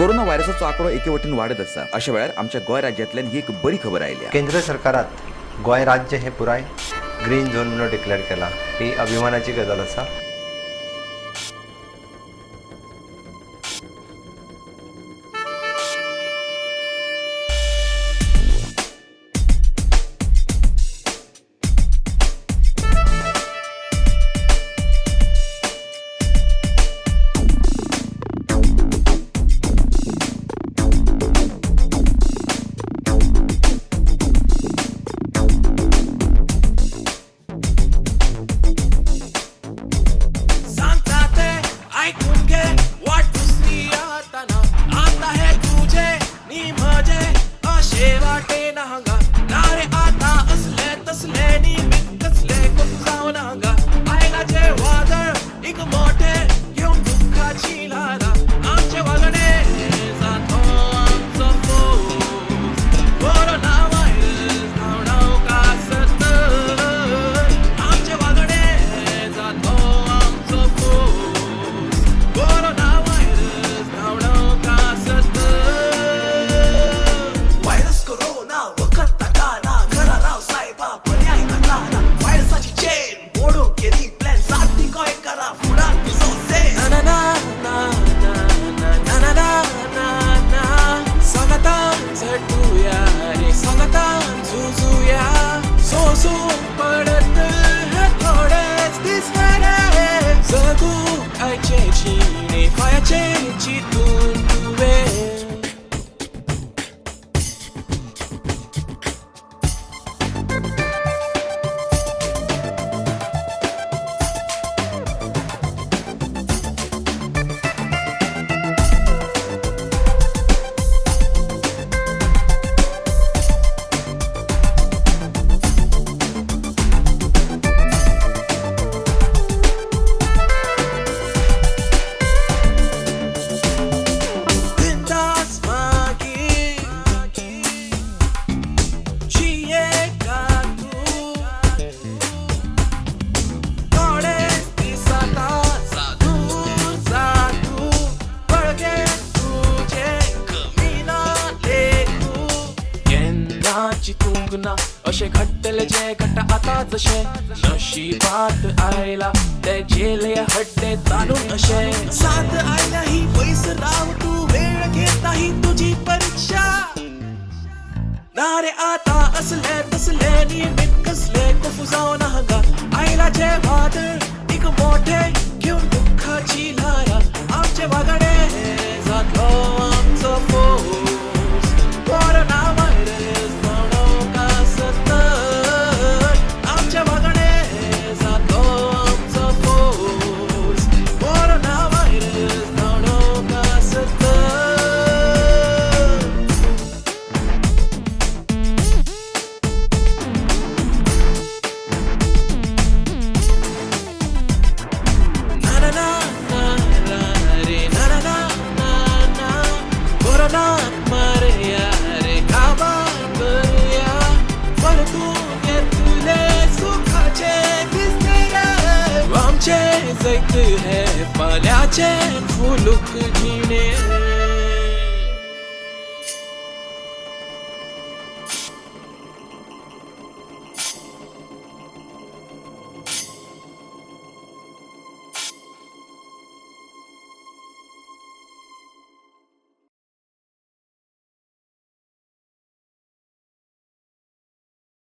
Corona व्हायरसाचो आकडो एके वटेन वाढत आसा. अशा वेळार आमच्या गोंय राज्यांतल्यान ही एक बरी खबर आयल्या. केंद्र सरकारात गोंय राज्य हे पुराय ग्रीन झोन म्हणून डिक्लेअर केला. ही अभिमानाची गजाल आसा. अशे घडटले जे घट आता जशे नशिबात आयला ते जेले हड्डे ताणून अशे साथ आयला ही वयस राव तू वेळ घेत नाही तुझी परीक्षा ना रे आता असले तसले नियमित कसले कुफू जाऊन हंगा आयला जे वादळ एक मोठे घेऊन दुःखाची लारा आमचे वागडे जातो आमचो फोस कोरोना व्हायरस जैत है फाल्याचे फुलुक जिणे